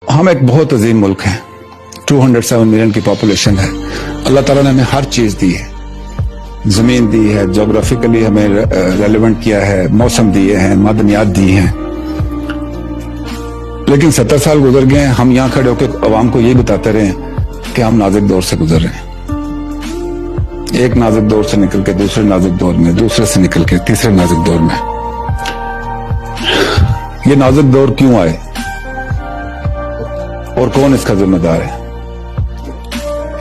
ہم ایک بہت عظیم ملک ہیں، 207 ملین کی پاپولیشن ہے. اللہ تعالیٰ نے ہمیں ہر چیز دی ہے، زمین دی ہے، جغرافیکلی ہمیں ریلیونٹ کیا ہے، موسم دیے ہیں، معدنیات دی ہیں. لیکن 70 سال گزر گئے ہیں، ہم یہاں کھڑے ہو کے عوام کو یہ بتاتے رہے کہ ہم نازک دور سے گزر رہے ہیں. ایک نازک دور سے نکل کے دوسرے نازک دور میں، دوسرے سے نکل کے تیسرے نازک دور میں. یہ نازک دور کیوں آئے اور کون اس کا ذمہ دار ہے؟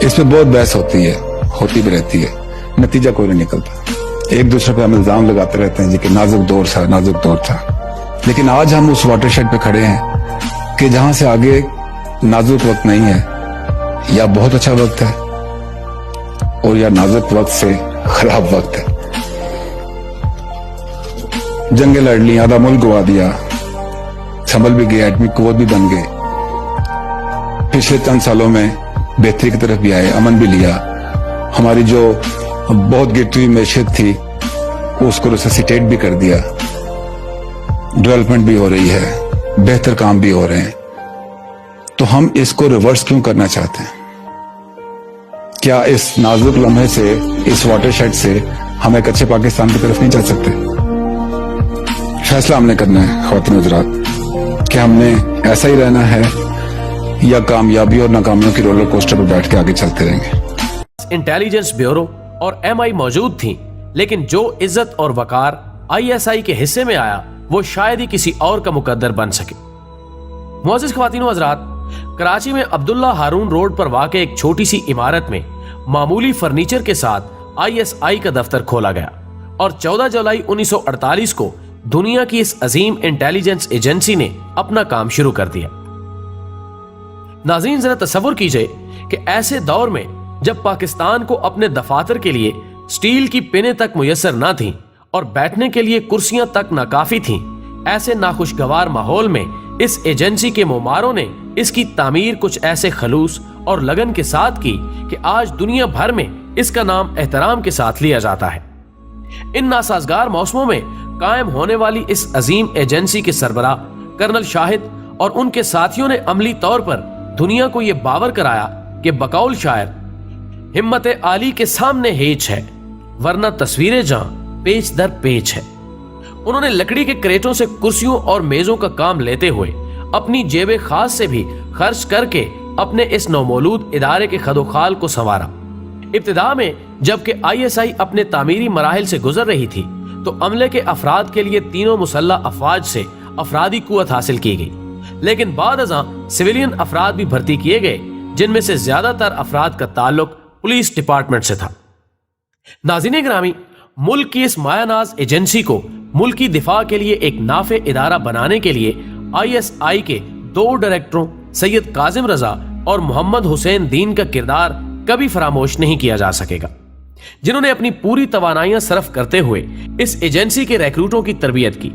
اس پہ بہت بحث ہوتی بھی رہتی ہے، نتیجہ کوئی نہیں نکلتا. ایک دوسرے پہ ہم الزام لگاتے رہتے ہیں کہ نازک دور تھا، نازک دور تھا. لیکن آج ہم اس واٹر شیڈ پہ کھڑے ہیں کہ جہاں سے آگے نازک وقت نہیں ہے، یا بہت اچھا وقت ہے اور یا نازک وقت سے خراب وقت ہے. جنگیں لڑ لی، آدھا ملک گوا دیا، سنبھل بھی گئے، ایٹمی قوت بھی بن گئے. پچھلے چند سالوں میں بہتری کی طرف بھی آئے، امن بھی لیا. ہماری جو بہت گرتی ہوئی معیشت تھی اس کو ریسسیٹیٹ بھی کر دیا. ڈیولپمنٹ بھی ہو رہی ہے، بہتر کام بھی ہو رہے ہیں. تو ہم اس کو ریورس کیوں کرنا چاہتے ہیں؟ کیا اس نازک لمحے سے، اس واٹر شیڈ سے ہم ایک اچھے پاکستان کی طرف نہیں چل سکتے؟ فیصلہ ہم نے کرنا ہے خواتین حضرات کہ ہم نے ایسا ہی رہنا ہے یا کامیابی اور ناکامیوں کی رولر کوسٹر پر بیٹھ کے آگے چلتے رہیں گے. انٹیلیجنس بیورو اور ایم آئی موجود تھیں، لیکن جو عزت اور وقار آئی ایس آئی کے حصے میں آیا وہ شاید ہی کسی اور کا مقدر بن سکے. معزز خواتین و حضرات، کراچی میں عبداللہ ہارون روڈ پر واقع ایک چھوٹی سی عمارت میں معمولی فرنیچر کے ساتھ آئی ایس آئی کا دفتر کھولا گیا اور 14 جولائی 1948 کو دنیا کی اس عظیم انٹیلیجنس ایجنسی نے اپنا کام شروع کر دیا. ناظرین، ذرا تصور کیجئے کہ ایسے دور میں جب پاکستان کو اپنے دفاتر کے لیے سٹیل کی پنیں تک میسر نہ تھیں اور بیٹھنے کے لیے کرسیاں تک ناکافی تھیں، ایسے ناخوشگوار ماحول میں اس ایجنسی کے معماروں نے اس کی تعمیر کچھ ایسے خلوص اور لگن کے ساتھ کی کہ آج دنیا بھر میں اس کا نام احترام کے ساتھ لیا جاتا ہے. ان ناسازگار موسموں میں قائم ہونے والی اس عظیم ایجنسی کے سربراہ کرنل شاہد اور ان کے ساتھیوں نے عملی طور پر دنیا کو یہ باور کرایا کہ بقول شاعر ہمت عالی کے سامنے ہیچ ہے، ورنہ تصویر جاں پیچ در پیچ ہے. انہوں نے لکڑی کے کریٹوں سے کرسیوں اور میزوں کا کام لیتے ہوئے اپنی جیب خاص سے بھی خرچ کر کے اپنے اس نومولود ادارے کے خد و خال کو سنوارا. ابتدا میں جبکہ آئی ایس آئی اپنے تعمیری مراحل سے گزر رہی تھی تو عملے کے افراد کے لیے تینوں مسلح افواج سے افرادی قوت حاصل کی گئی، لیکن بعد ازاں سویلین افراد بھی بھرتی کیے گئے، جن میں سے زیادہ تر افراد کا تعلق پولیس ڈپارٹمنٹ سے تھا. ناظرین گرامی، ملک کی اس مایہ ناز ایجنسی کو ملکی دفاع کے لیے ایک نافع ادارہ بنانے کے لیے آئی ایس آئی کے 2 ڈائریکٹروں سید کاظم رضا اور محمد حسین دین کا کردار کبھی فراموش نہیں کیا جا سکے گا، جنہوں نے اپنی پوری توانائیاں صرف کرتے ہوئے اس ایجنسی کے ریکروٹوں کی تربیت کی.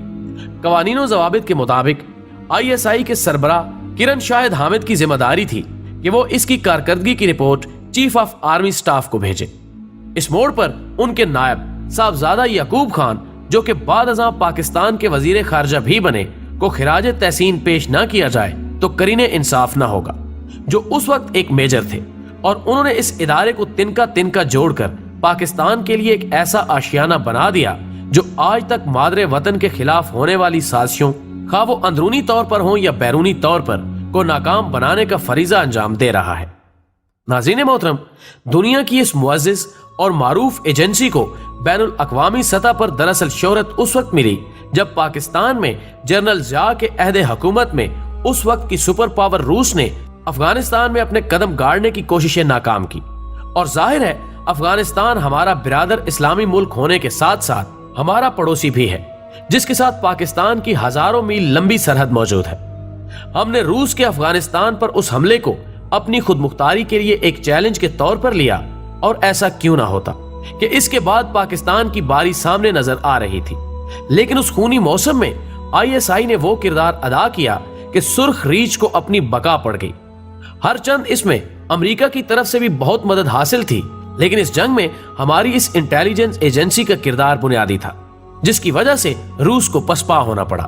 قوانین و ضوابط کے مطابق آئی ایس آئی کے سربراہ کرن شاہد حامد کی ذمہ داری تھی کہ وہ اس کی کارکردگی کی report chief of army staff کو بھیجے. اس موڑ پر ان کے نائب صاحبزادہ یعقوب خان، جو کہ بعد ازاں پاکستان کے وزیر خارجہ بھی بنے، کو خراج تحسین پیش نہ کیا جائے تو کرینِ انصاف نہ ہوگا، جو اس وقت ایک میجر تھے، اور انہوں نے اس ادارے کو تنکا تنکا جوڑ کر پاکستان کے لیے ایک ایسا آشیانہ بنا دیا جو آج تک مادر وطن کے خلاف ہونے والی سازشوں، خواہ وہ اندرونی طور پر ہوں یا بیرونی طور پر، کو ناکام بنانے کا فریضہ انجام دے رہا ہے. ناظرین محترم، دنیا کی اس معزز اور معروف ایجنسی کو بین الاقوامی سطح پر دراصل شہرت اس وقت ملی جب پاکستان میں جنرل ضیاء کے عہد حکومت میں اس وقت کی سپر پاور روس نے افغانستان میں اپنے قدم گاڑنے کی کوششیں ناکام کی. اور ظاہر ہے افغانستان ہمارا برادر اسلامی ملک ہونے کے ساتھ ساتھ ہمارا پڑوسی بھی ہے، جس کے ساتھ پاکستان کی ہزاروں میل لمبی سرحد موجود ہے. ہم نے روس کے افغانستان پر اس حملے کو اپنی خود مختاری کے لیے ایک چیلنج کے طور پر لیا، اور ایسا کیوں نہ ہوتا کہ اس کے بعد پاکستان کی باری سامنے نظر آ رہی تھی. لیکن اس خونی موسم میں آئی ایس آئی نے وہ کردار ادا کیا کہ سرخ ریچھ کو اپنی بقا پڑ گئی. ہر چند اس میں امریکہ کی طرف سے بھی بہت مدد حاصل تھی، لیکن اس جنگ میں ہماری اس انٹیلیجنس ایجنسی کا کردار بنیادی تھا، جس کی وجہ سے روس کو پسپا ہونا پڑا.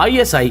ISI